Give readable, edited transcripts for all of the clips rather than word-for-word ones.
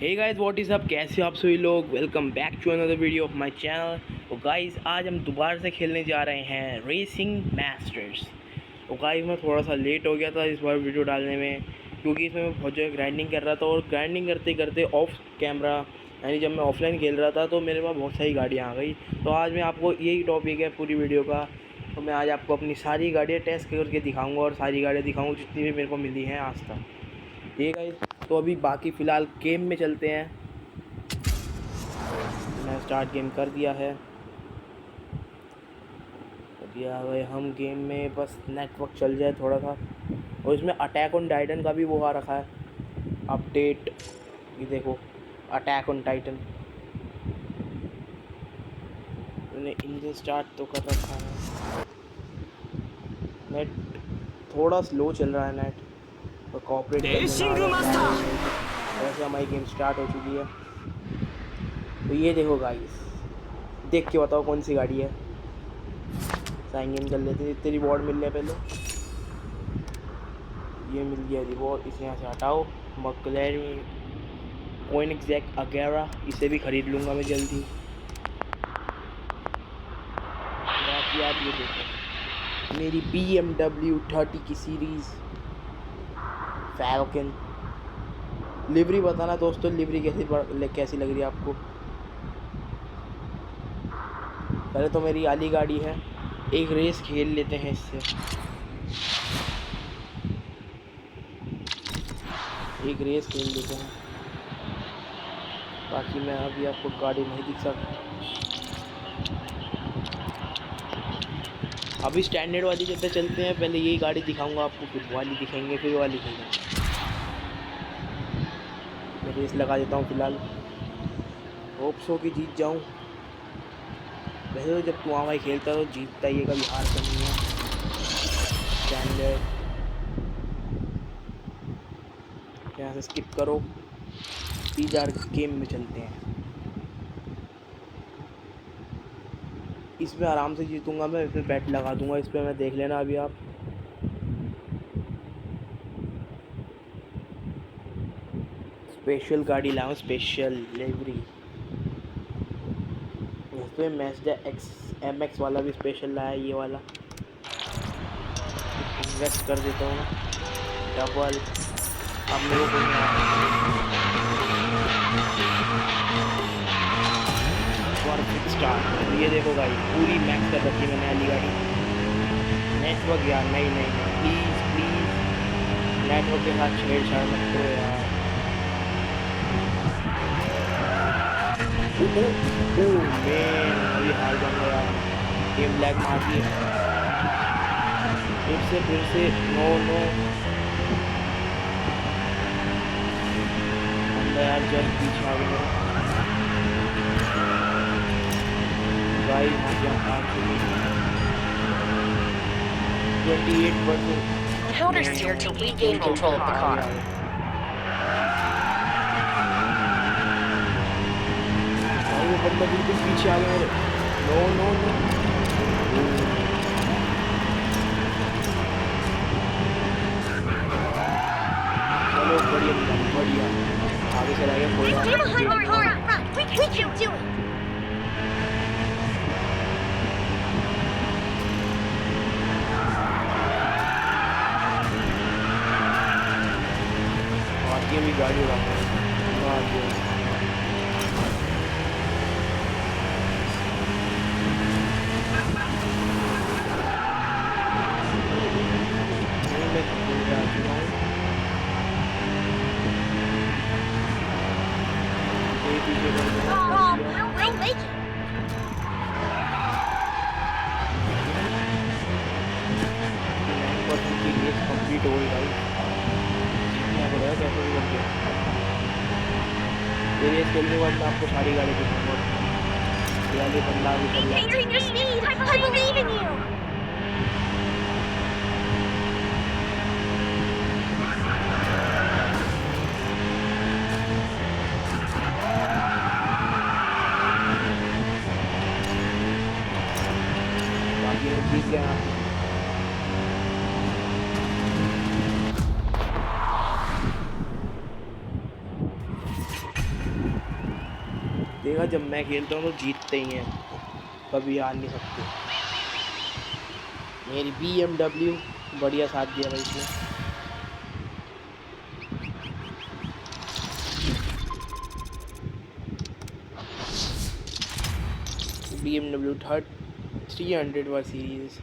Hey guys what is up, कैसे हो आप सभी लोग। Welcome back to another video of my channel. तो गाइस आज हम दोबारा से खेलने जा रहे हैं रेसिंग मास्टर्स। तो गाइस मैं थोड़ा सा लेट हो गया था इस बार वीडियो डालने में, क्योंकि इसमें मैं बहुत जगह ग्राइंडिंग कर रहा था और ग्राइंडिंग करते करते ऑफ कैमरा यानी जब मैं ऑफलाइन खेल रहा था तो मेरे पास बहुत सारी गाड़ियाँ आ गई। तो आज मैं आपको यही टॉपिक है पूरी वीडियो का। तो मैं आज आपको अपनी सारी गाड़ियाँ टेस्ट करके दिखाऊँगा और सारी गाड़ियाँ दिखाऊँगा जितनी भी मेरे को मिली हैं आज तक। ठीक है, तो अभी बाकी फ़िलहाल गेम में चलते हैं। मैं स्टार्ट गेम कर दिया है, भाई हम गेम में, बस नेटवर्क चल जाए थोड़ा सा। और इसमें अटैक ऑन टाइटन का भी वो आ रखा है अपडेट, ये देखो अटैक ऑन टाइटन। मैंने इंजन स्टार्ट तो कर रखा है। नेट थोड़ा स्लो चल रहा है नेट, और कॉपरेट वैसे हमारी गेम स्टार्ट हो चुकी है। तो ये देखो गाइस, देख के बताओ कौन सी गाड़ी है। साइन इन कर लेते हैं, इतने रिवॉर्ड मिल रहे हैं। पहले ये मिल गया रिवॉर्ड, इसे यहाँ से हटाओ। मक्लेरिन कोनिग्सेक अगेरा, इसे भी ख़रीद लूँगा मैं जल्दी। बाकी आप ये देखो मेरी BMW 30 की सीरीज़ फैल्कन। लिवरी बताना दोस्तों, लिवरी कैसी लग रही है आपको। पहले तो मेरी आली गाड़ी है, एक रेस खेल लेते हैं इससे। एक रेस खेल लेते हैं, बाकी मैं अभी आपको गाड़ी नहीं दिख सकता। अभी स्टैंडर्ड वाली जब तक चलते हैं, पहले यही गाड़ी दिखाऊंगा आपको, फिर वाली दिखाएंगे, फिर वाली दिखाएंगे। मैं रेस लगा देता हूँ फिलहाल, होप्स हो कि जीत जाऊँ। वैसे तो जब तू भाई खेलता तो जीतता ही है, कभी हार तो नहीं है। स्टैंडर्ड यहाँ से स्किप करो, सीधा गेम में चलते हैं। इसमें आराम से जीतूंगा मैं, इसमें बैट लगा दूंगा इस पर, मैं देख लेना अभी आप। स्पेशल गाड़ी लाऊं, स्पेशल लिवरी। इसमें मैज़दा MX वाला भी स्पेशल लाया, ये वाला इन्वेस्ट कर देता हूँ डबल। अब मेरे को स्टार्ट, ये देखो गाड़ी पूरी मैक्स कर रखी है मैंने वाली गाड़ी। नेटवर्क यार नहीं नहीं नहीं, प्लीज़ प्लीज़ नेटवर्क के साथ छेड़छाड़ मत करो यार। मैन अभी हार जाऊंगा यार, गेम लैग मार दी फिर से। नो नो यार, जब पीछे आ गया भाई। 28%। Counter steer to regain control of the car. वो बंदा बिल्कुल पीछे आ गया मेरे। नो नो नो, चलो बढ़िया बढ़िया, आगे चला गया कोई। आगे भी गाड़ी उड़ा कंप्लीट हो गई भाई। जीतना पड़ेगा कैसे भी करके। ये रेस खेलने के बाद मैं आपको सारी गाड़ी दिखाऊंगा। ये बंदा भी चल रहा है। जीत गया। देखा जब मैं खेलता हूँ तो जीतते ही हैं, कभी हार नहीं सकते। मेरी BMW बढ़िया साथ दिया भाई इसने। BMW 300 वर सीरीज।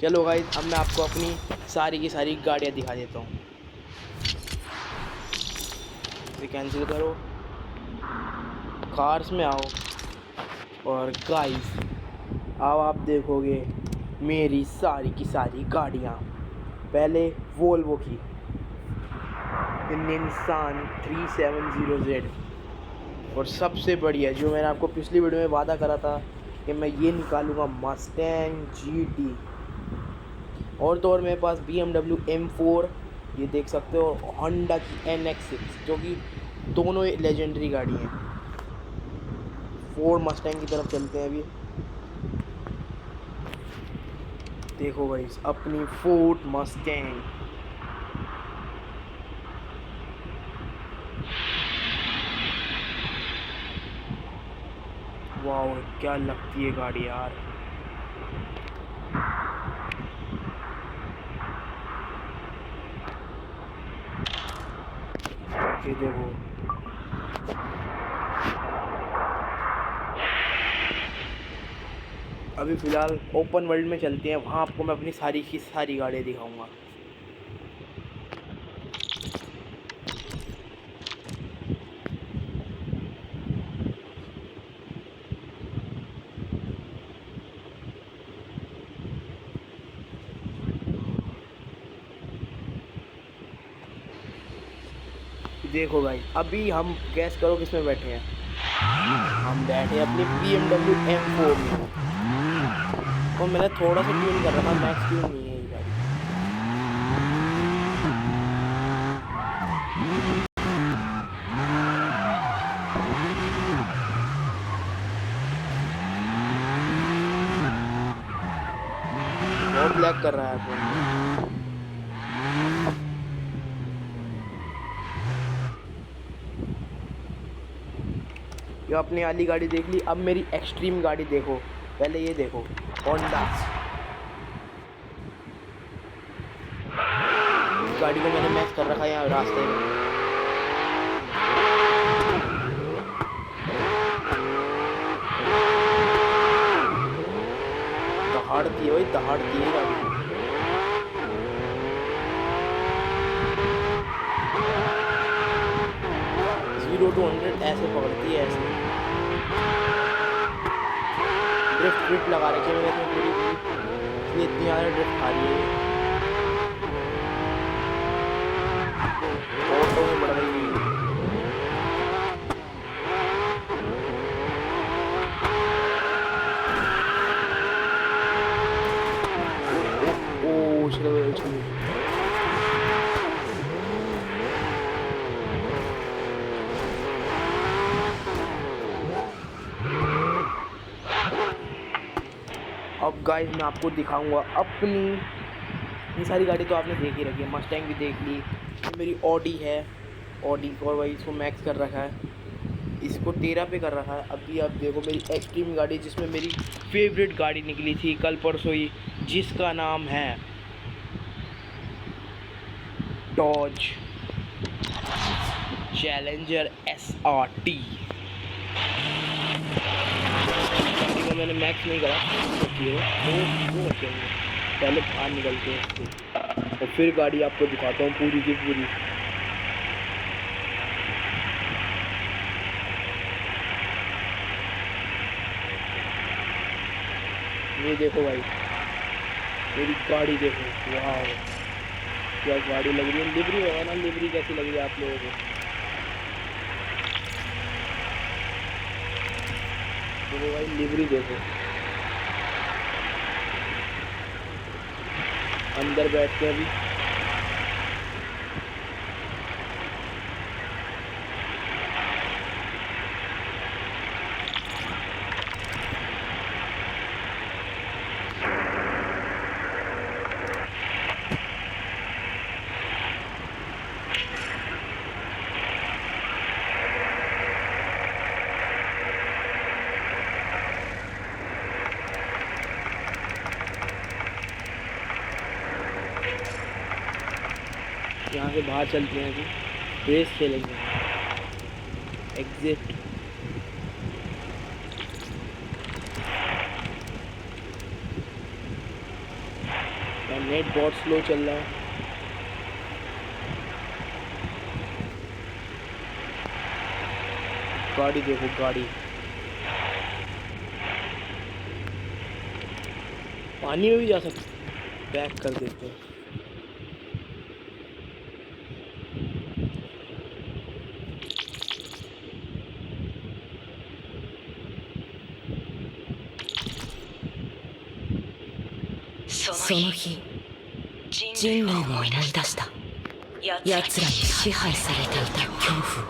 चलो गाइस, अब मैं आपको अपनी सारी की सारी गाड़ियाँ दिखा देता हूँ। इसे कैंसिल करो, कार्स में आओ, और गाइस अब आप देखोगे मेरी सारी की सारी गाड़ियाँ। पहले वोल्वो की निसान 370Z, और सबसे बढ़िया जो मैंने आपको पिछली वीडियो में वादा करा था कि मैं ये निकालूंगा, मस्टैंग GT। और तो और मेरे पास BMW M4 ये देख सकते हो, और होंडा की NX6, जो कि दोनों लेजेंडरी गाड़ी हैं। फोर्ड मस्टैंग की तरफ चलते हैं अभी। देखो भाई अपनी फोर्ड मस्टैंग। वाह क्या लगती है गाड़ी यार। ये देखो, अभी फ़िलहाल ओपन वर्ल्ड में चलते हैं, वहाँ आपको मैं अपनी सारी की सारी गाड़ियाँ दिखाऊंगा। देखो भाई, अभी हम गैस करो किस में बैठे हैं। हम बैठे हैं अपनी BMW M4 में, और मैंने थोड़ा सा ट्यून कर रखा, मैक्स ट्यून नहीं है ये गाड़ी। बहुत लैग कर रहा है फोन। ये अपनी वाली गाड़ी देख ली, अब मेरी एक्सट्रीम गाड़ी देखो। पहले ये देखो, होंडा। गाड़ी को मैंने मैच कर रखा है यहाँ रास्ते में। दहाड़ती है भाई, दहाड़ती है गाड़ी। 0 to 100 ऐसे पकड़ती है, ऐसे ड्रिफ्ट फिट लगा रखी है मैंने पूरी, इसलिए इतनी ज़्यादा ड्रिफ्ट खा रही है। ऑटो में बढ़ गई। ओ चलो अब गाइस मैं आपको दिखाऊंगा अपनी, ये सारी गाड़ी तो आपने देख ही रखी है, मस्टैंग भी देख ली। ये मेरी ऑडी है, ऑडी, और भाई इसको मैक्स कर रखा है, इसको 13 पे कर रखा है। अभी आप देखो मेरी एक्सट्रीम गाड़ी, जिसमें मेरी फेवरेट गाड़ी निकली थी कल परसों ही, जिसका नाम है डॉज चैलेंजर SRT। मैंने मैक्स नहीं करा, वो बचेंगे, पहले बाहर निकलते हैं इससे, और फिर गाड़ी आपको दिखाता हूँ पूरी की पूरी। ये देखो भाई मेरी गाड़ी देखो, वाह क्या गाड़ी लग रही है। लिवरी होगा ना, लिवरी कैसी लग रही है आप लोगों को। देखो भाई लिवरी देखो, अंदर बैठ के अभी यहाँ से बाहर चलते हैं, अभी रेस खेलेंगे। एग्जिट। नेट बहुत स्लो चल रहा है। गाड़ी देखो, गाड़ी पानी में भी जा सकते। बैक कर देते हैं।その日人類が思い出した奴らに支配されていた恐怖を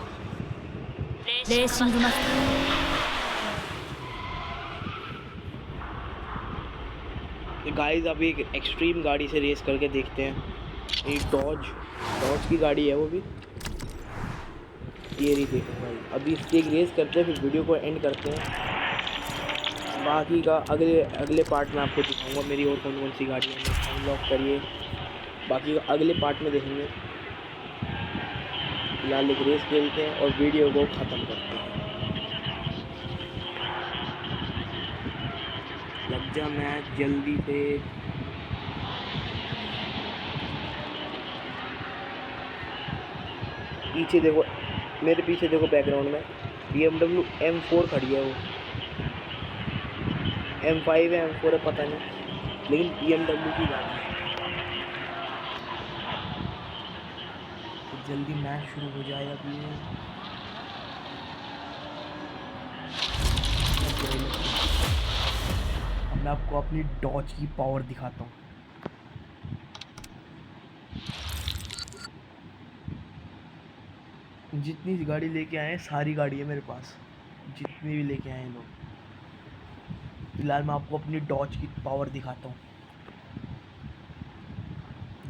レーシングマスタहै। गाइस अभी एक एक्सट्रीम गाड़ी से रेस करके देखते हैं। ये डॉज की गाड़ी है वो भी। ये रही, देखो भाई। अभी इसकी एक रेस करते हैं, फिर वीडियो को एंड करते हैं। बाकी का अगले पार्ट में आपको दिखाऊंगा मेरी और कौन कौन सी गाड़ियाँ हैं। अनलॉक करिए, बाकी का अगले पार्ट में देखेंगे। फिलहाल एक रेस खेलते हैं और वीडियो को ख़त्म करते हैं। लग जा मैच जल्दी से। पीछे देखो, मेरे पीछे देखो बैकग्राउंड में BMW M4 खड़ी है। वो M5 है, M4 है, पता नहीं, लेकिन BMW की गाड़ी है। तो जल्दी मैच शुरू हो जाए अभी। अब मैं आपको अपनी डॉज की पावर दिखाता हूँ। जितनी गाड़ी लेके आए हैं, सारी गाड़ी है मेरे पास, जितनी भी लेके आए हैं लोग। फिलहाल मैं आपको अपनी डॉज की पावर दिखाता हूँ।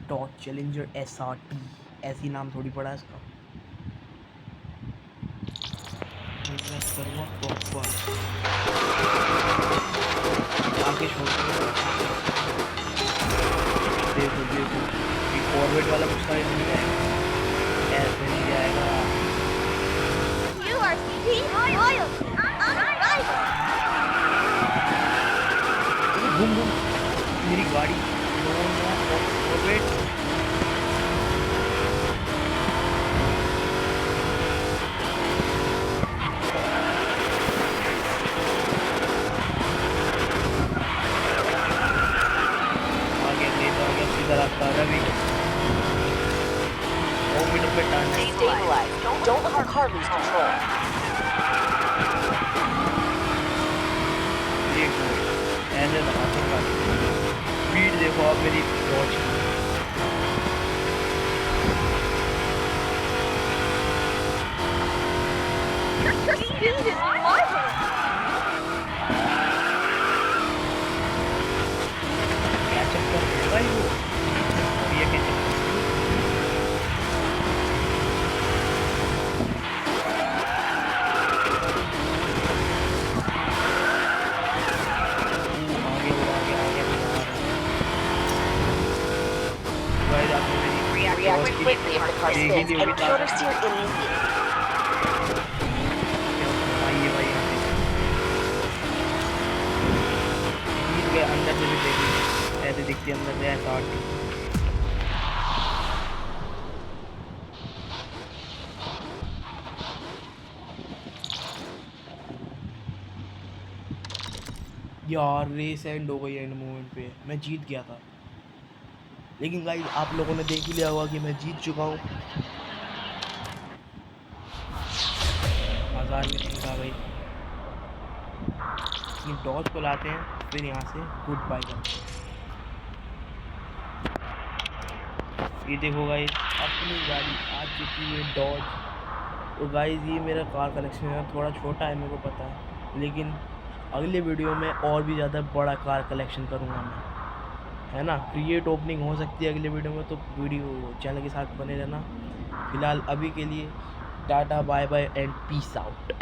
डॉज चैलेंजर SRT, ऐसी नाम थोड़ी पड़ा है इसका। करूँगा प्रॉपर आगे छोड़ते हैं। देखो देखो, फॉरवर्ड वाला कुछ साइड नहीं जाएगा, ऐसे नहीं जाएगा। You are loyal. घूम घूम मेरी गाड़ी फॉरवर्ड। रास्ता रवि 2 मीटर पे टर्न है। Stabilize. Don't let the car lose control. देखो ऐसे लगाते हैं गाड़ी। स्पीड देखो आप मेरी डॉज की। Your speed is marvelous. Catch up कर देगा ही वो। ये catch up React quickly if the car spins and counter steer immediately. अंदर से भी देखिए, ऐसे दिखती है अंदर से ऐसा। यार रेस एंड हो गई, एंड मोमेंट पे मैं जीत गया था। लेकिन गाइस आप लोगों ने देख ही लिया होगा कि मैं जीत चुका हूँ। 1000 में आ गई। ये डॉज को लाते हैं, फिर यहाँ से गुड बाय करते हैं। ये देखो गाइस, अपनी गाड़ी आ चुकी है डॉज। तो गाइस ये मेरा कार कलेक्शन है, थोड़ा छोटा है मेरे को पता है, लेकिन अगले वीडियो में और भी ज़्यादा बड़ा कार कलेक्शन करूँगा मैं, है ना। क्रिएट ओपनिंग हो सकती है अगले वीडियो में, तो वीडियो चैनल के साथ बने रहना। फिलहाल अभी के लिए tata bye bye and peace out.